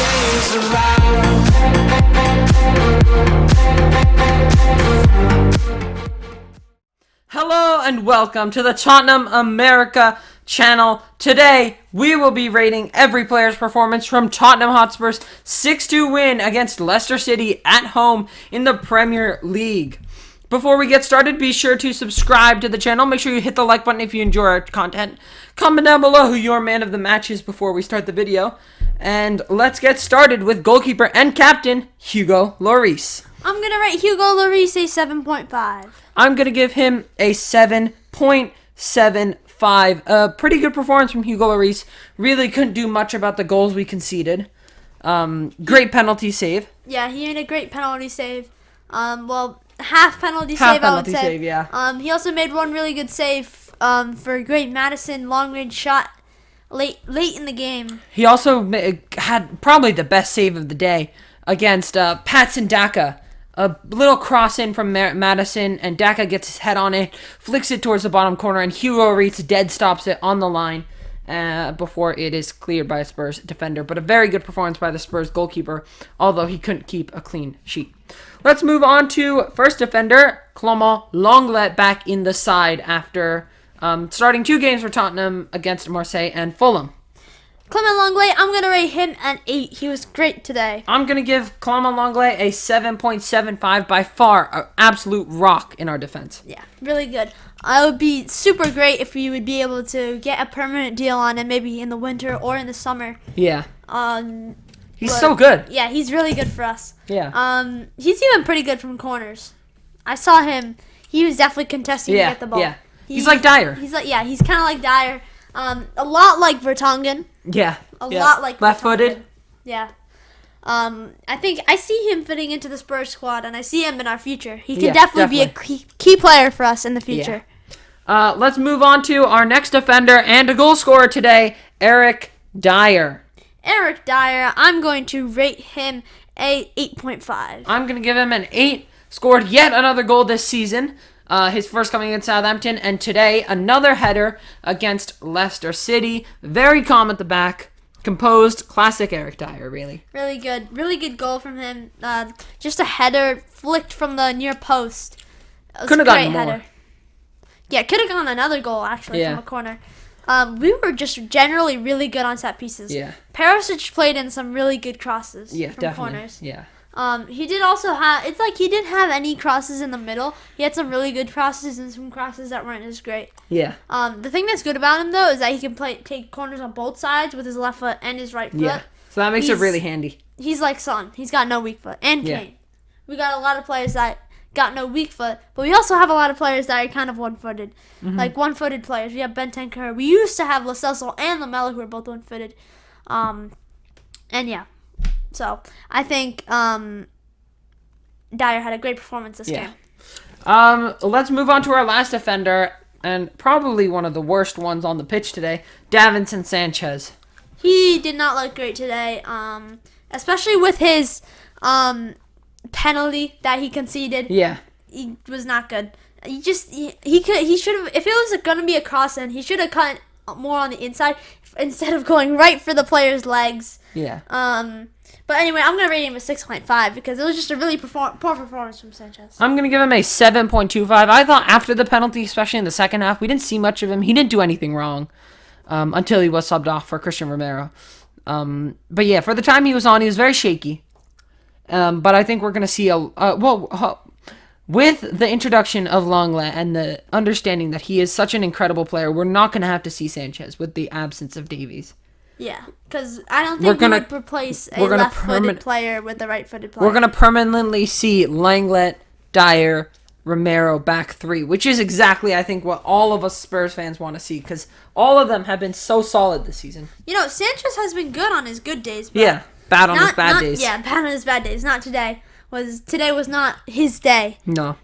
days around. Hello and welcome to the Tottenham America channel. Today, we will be rating every player's performance from Tottenham Hotspur's 6-2 win against Leicester City at home in the Premier League. Before we get started, be sure to subscribe to the channel. Make sure you hit the like button if you enjoy our content. Comment down below who your man of the match is before we start the video. And let's get started with goalkeeper and captain, Hugo Lloris. I'm going to rate Hugo Lloris a 7.5. I'm going to give him a 7.75. A pretty good performance from Hugo Lloris. Really couldn't do much about the goals we conceded. Great penalty save. Yeah, he made a great penalty save. Half penalty save, I would say. Save, yeah. He also made one really good save for a great Madison long-range shot late in the game. He also had probably the best save of the day against Patson Daka. A little cross in from Madison, and Daka gets his head on it, flicks it towards the bottom corner, and Hugo Lloris dead stops it on the line before it is cleared by a Spurs defender. But a very good performance by the Spurs goalkeeper, although he couldn't keep a clean sheet. Let's move on to first defender, Clément Lenglet, back in the side after starting 2 games for Tottenham against Marseille and Fulham. Clément Lenglet, I'm going to rate him an 8. He was great today. I'm going to give Clément Lenglet a 7.75, by far an absolute rock in our defense. Yeah, really good. It would be super great if we would be able to get a permanent deal on him, maybe in the winter or in the summer. Yeah. He's so good. Yeah, he's really good for us. Yeah. He's even pretty good from corners. I saw him. He was definitely contesting to get the ball. Yeah. He's like Dier. He's kind of like Dier. A lot like Vertonghen. Yeah. A lot like left-footed. Yeah. I think I see him fitting into the Spurs squad, and I see him in our future. He could definitely be a key player for us in the future. Yeah. Let's move on to our next defender and a goal scorer today, Eric Dier. Eric Dier, I'm going to rate him a 8.5. I'm going to give him an 8. Scored yet another goal this season. His first coming against Southampton, and today another header against Leicester City. Very calm at the back, composed, classic Eric Dier, really. Really good goal from him. Just a header flicked from the near post. Could have gotten more. Header. Yeah, could have gone another goal actually from a corner. We were just generally really good on set pieces. Yeah. Perisic played in some really good crosses from definitely. corners. Yeah. He did also have. It's like he didn't have any crosses in the middle. He had some really good crosses and some crosses that weren't as great. Yeah. The thing that's good about him though is that he can take corners on both sides with his left foot and his right foot. Yeah. So that makes it really handy. He's like Son. He's got no weak foot. And Kane. We got a lot of players that got no weak foot, but we also have a lot of players that are kind of one-footed. Mm-hmm. Like one-footed players. We have Bentancur. We used to have Lo Celso and Lamela who are both one-footed. And yeah. So, I think Dier had a great performance this game. Let's move on to our last defender, and probably one of the worst ones on the pitch today, Davinson Sanchez. He did not look great today, especially with his penalty that he conceded. Yeah. He was not good. He should have, if it was going to be a cross in, he should have cut more on the inside instead of going right for the player's legs. Yeah. But anyway, I'm going to rate him a 6.5 because it was just a really poor performance from Sanchez. I'm going to give him a 7.25. I thought after the penalty, especially in the second half, we didn't see much of him. He didn't do anything wrong until he was subbed off for Cristian Romero. But yeah, for the time he was on, he was very shaky. But I think we're going to see with the introduction of Lenglet and the understanding that he is such an incredible player, we're not going to have to see Sanchez with the absence of Davies. Yeah, because I don't think we would replace a left-footed player with a right-footed player. We're going to permanently see Lenglet, Dier, Romero back 3, which is exactly, I think, what all of us Spurs fans want to see, because all of them have been so solid this season. You know, Sanchez has been good on his good days. But bad on his bad days. Yeah, bad on his bad days. Not today. Today was not his day. No.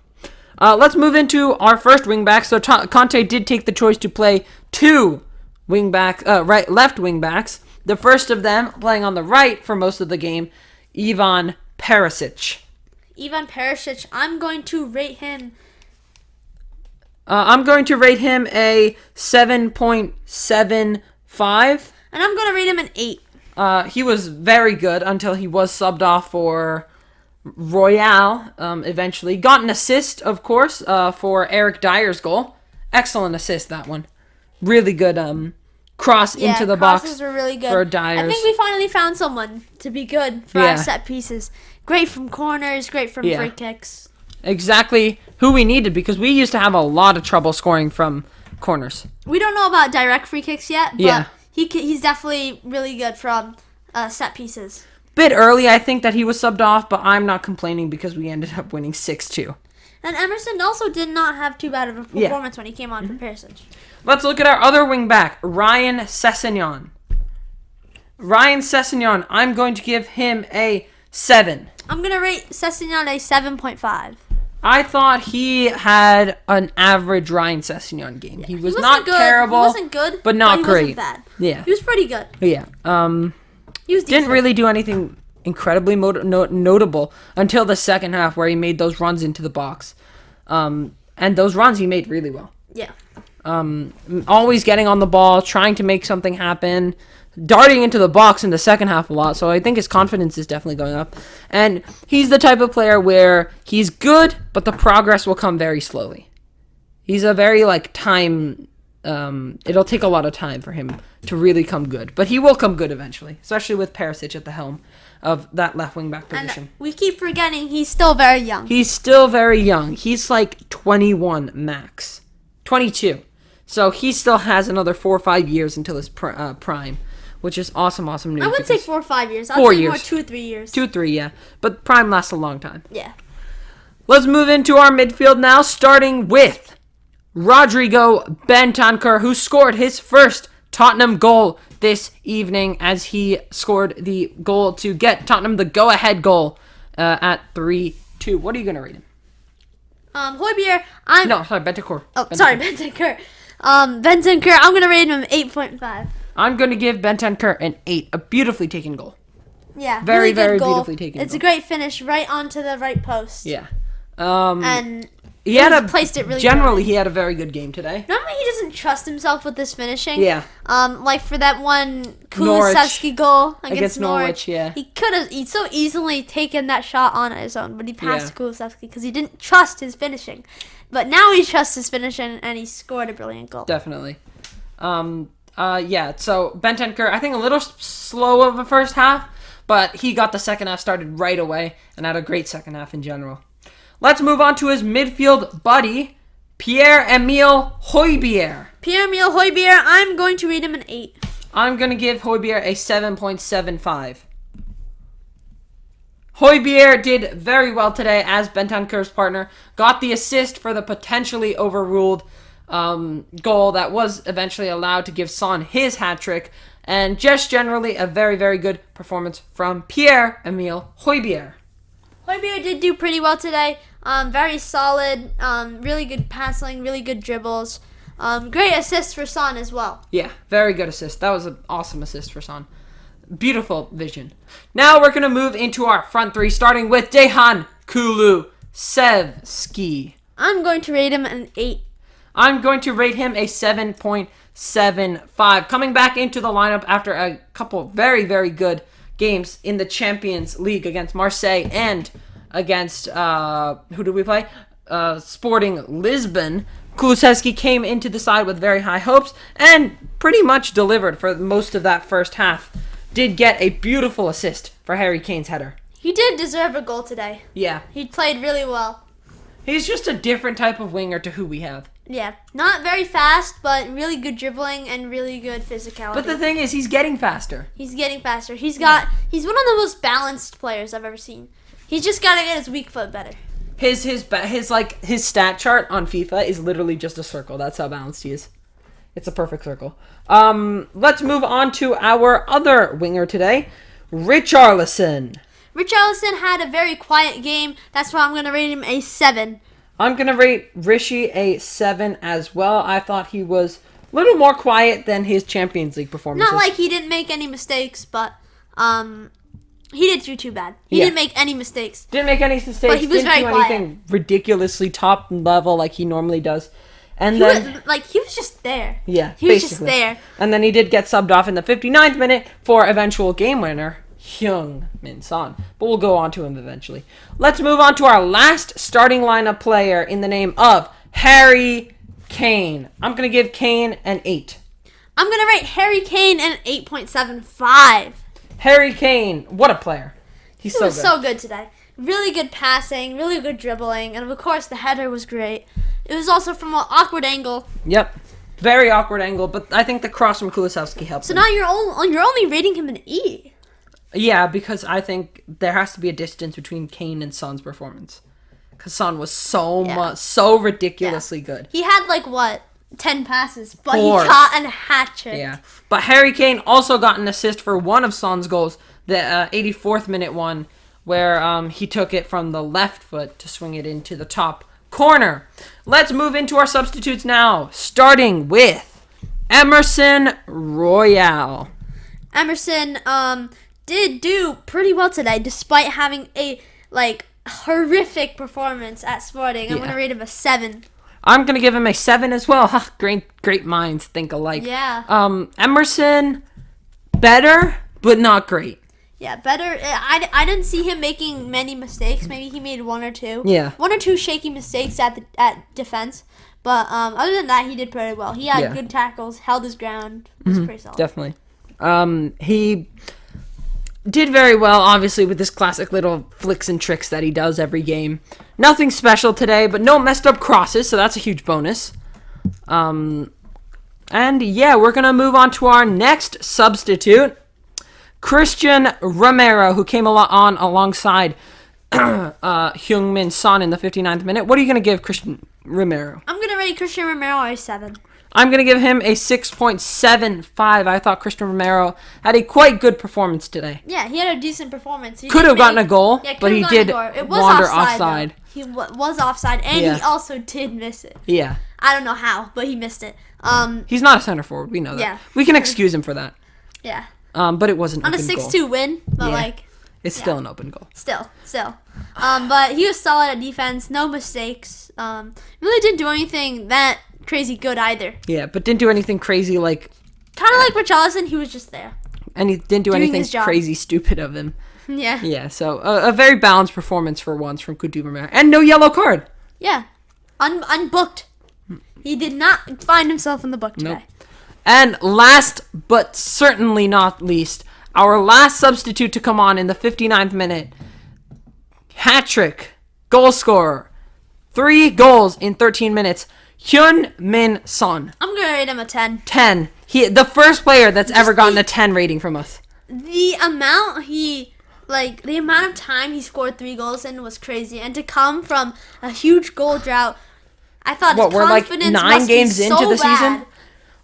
Let's move into our first wingback. So Conte did take the choice to play 2 left wing backs. The first of them playing on the right for most of the game, Ivan Perisic. I'm going to rate him. I'm going to rate him a 7.75. And I'm going to rate him an 8. He was very good until he was subbed off for Royal. Eventually got an assist, of course, for Eric Dier's goal. Excellent assist, that one. Really good cross into the box. Crosses were really good for Diers. I think we finally found someone to be good for our set pieces. Great from corners, great from free kicks. Exactly who we needed, because we used to have a lot of trouble scoring from corners. We don't know about direct free kicks yet, but he's definitely really good from set pieces. Bit early, I think, that he was subbed off, but I'm not complaining because we ended up winning 6-2. And Emerson also did not have too bad of a performance when he came on for Perisic. Let's look at our other wing back, Ryan Sessegnon. Ryan Sessegnon, I'm going to give him a 7. I'm going to rate Sessegnon a 7.5. I thought he had an average Ryan Sessegnon game. He was not good. terrible. He wasn't good, but not great. He wasn't bad. Yeah. He was pretty good. Yeah. He was didn't really do anything incredibly notable until the second half, where he made those runs into the box. And those runs he made really well. Yeah. Always getting on the ball, trying to make something happen, darting into the box in the second half a lot. So I think his confidence is definitely going up. And he's the type of player where he's good, but the progress will come very slowly. He's a very, time... it'll take a lot of time for him to really come good. But he will come good eventually, especially with Perisic at the helm of that left wing back position. And we keep forgetting he's still very young. He's still very young. He's 21 max. 22. So he still has another 4 or 5 years until his prime, which is awesome news. I wouldn't say 4 or 5 years. I'd 4 say years. more 2 or 3 years. 2 or 3, yeah. But prime lasts a long time. Yeah. Let's move into our midfield now, starting with Rodrigo Bentancur, who scored his first Tottenham goal this evening, as he scored the goal to get Tottenham the go-ahead goal at 3-2. What are you going to rate him? Højbjerg, Bentancur. Oh, sorry, Bentancur. Bentancur, I'm going to rate him 8.5. I'm going to give Bentancur an 8. A beautifully taken goal. Yeah, very, really good very goal. Beautifully taken It's goal. a great finish right onto the right post. Yeah. And he placed it really generally, good. he had a very good game today. Normally, he doesn't trust himself with this finishing. Yeah. Like for that one Kulusevski goal against Norwich. Yeah. He could have so easily taken that shot on his own, but he passed to Kulusevski because he didn't trust his finishing. But now he trusts his finishing, and he scored a brilliant goal. Definitely. So Bentancur, I think a little slow of a first half, but he got the second half started right away and had a great second half in general. Let's move on to his midfield buddy, Pierre-Emile Højbjerg. Pierre-Emile Højbjerg, I'm going to rate him an 8. I'm going to give Højbjerg a 7.75. Højbjerg did very well today as Bentancur's partner. Got the assist for the potentially overruled goal that was eventually allowed to give Son his hat-trick. And just generally a very, very good performance from Pierre-Emile Højbjerg. Højbjerg did do pretty well today. Very solid. Really good passing. Really good dribbles. Great assist for Son as well. Yeah, very good assist. That was an awesome assist for Son. Beautiful vision. Now we're going to move into our front three, starting with Dejan Kulusevski. I'm going to rate him an 8. I'm going to rate him a 7.75. Coming back into the lineup after a couple very, very good games in the Champions League against Marseille and against, who did we play? Sporting Lisbon. Kulusevski came into the side with very high hopes and pretty much delivered for most of that first half. Did get a beautiful assist for Harry Kane's header. He did deserve a goal today. Yeah. He played really well. He's just a different type of winger to who we have. Yeah. Not very fast, but really good dribbling and really good physicality. But the thing is, he's getting faster. He's getting faster. He's one of the most balanced players I've ever seen. He's just got to get his weak foot better. His stat chart on FIFA is literally just a circle. That's how balanced he is. It's a perfect circle. Let's move on to our other winger today, Richarlison. Richarlison had a very quiet game. That's why I'm going to rate him a 7. I'm going to rate Rishi a 7 as well. I thought he was a little more quiet than his Champions League performances. Not like he didn't make any mistakes, but he didn't do too bad. He didn't make any mistakes. Didn't make any mistakes. But he was didn't very do quiet. anything ridiculously top level like he normally does. And he was just there. Yeah, he was just there. And then he did get subbed off in the 59th minute for eventual game winner, Heung-min Son. But we'll go on to him eventually. Let's move on to our last starting lineup player in the name of Harry Kane. I'm going to give Kane an 8. I'm going to rate Harry Kane an 8.75. Harry Kane, what a player. He was so good today. Really good passing, really good dribbling, and of course the header was great. It was also from an awkward angle. Yep. Very awkward angle, but I think the cross from Kulusevski helped him. Now you're only rating him an E. Yeah, because I think there has to be a distance between Kane and Son's performance. Because Son was so ridiculously good. He had 10 passes, but 4. he caught a hat trick. Yeah. But Harry Kane also got an assist for one of Son's goals, the 84th minute one, where he took it from the left foot to swing it into the top corner. Let's move into our substitutes now, starting with Emerson Royal. Emerson did do pretty well today, despite having a horrific performance at Sporting. I'm gonna rate him a 7. I'm gonna give him a 7 as well. Great minds think alike. Yeah. Emerson, better but not great. Yeah, better. I didn't see him making many mistakes. Maybe he made 1 or 2. Yeah. 1 or 2 shaky mistakes at defense. But other than that, he did pretty well. He had good tackles, held his ground. It was pretty solid. Definitely. He did very well, obviously, with this classic little flicks and tricks that he does every game. Nothing special today, but no messed up crosses, so that's a huge bonus. And yeah, we're going to move on to our next substitute. Cristian Romero, who came on alongside Heung-min Son in the 59th minute. What are you going to give Cristian Romero? I'm going to rate Cristian Romero a 7. I'm going to give him a 6.75. I thought Cristian Romero had a quite good performance today. Yeah, he had a decent performance. Could have gotten a goal, but he did wander offside. He was offside, and he also did miss it. Yeah. I don't know how, but he missed it. He's not a center forward. We know that. Yeah. We can excuse him for that. Yeah. But it was an on open goal. On a 6-2 win, but it's still an open goal. Still. But he was solid at defense, no mistakes. Really didn't do anything that crazy good either. Yeah, but didn't do anything crazy kind of like Richarlison, he was just there. And he didn't do anything crazy stupid of him. Yeah. Yeah, so a very balanced performance for once from Cristian Romero. And no yellow card. Yeah. Unbooked. He did not find himself in the book today. Nope. And last but certainly not least, our last substitute to come on in the 59th minute. Hat-trick, goal scorer, 3 goals in 13 minutes. Heung-min Son. I'm going to rate him a 10. 10. The first player that's ever gotten a 10 rating from us. The amount of time he scored 3 goals in was crazy. And to come from a huge goal drought, I thought his confidence must be so bad.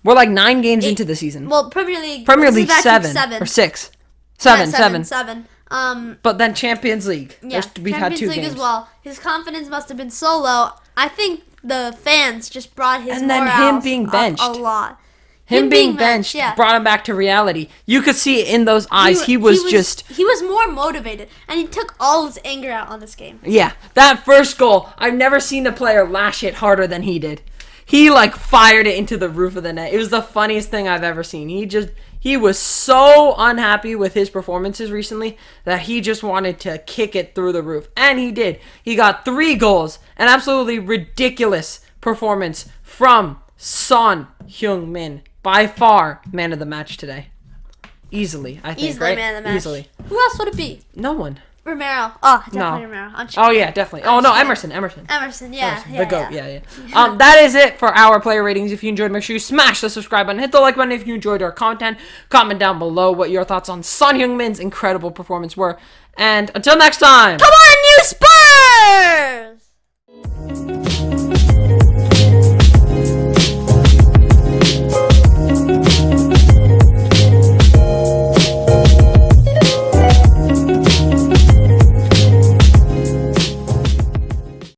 We're 9 games into the season. Well, Premier League 7 or 6. 7. 7. But then Champions League. Yeah, we've had 2 games. Champions League as well. His confidence must have been so low. I think the fans just brought his morale him being benched a lot. Him being benched brought him back to reality. You could see it in those eyes. He was more motivated, and he took all his anger out on this game. Yeah, that first goal, I've never seen a player lash it harder than he did. He fired it into the roof of the net. It was the funniest thing I've ever seen. He was so unhappy with his performances recently that he just wanted to kick it through the roof. And he did. He got 3 goals. An absolutely ridiculous performance from Son Heung-min. By far, man of the match today. Easily, I think, right? Man of the match. Easily. Who else would it be? No one. Romero. Oh, definitely Romero. Oh, yeah, definitely. Oh, no, Emerson, yeah. Emerson, the GOAT, yeah. That is it for our player ratings. If you enjoyed, make sure you smash the subscribe button. Hit the like button if you enjoyed our content. Comment down below what your thoughts on Son Heung-min's incredible performance were. And until next time. Come on, you Spurs!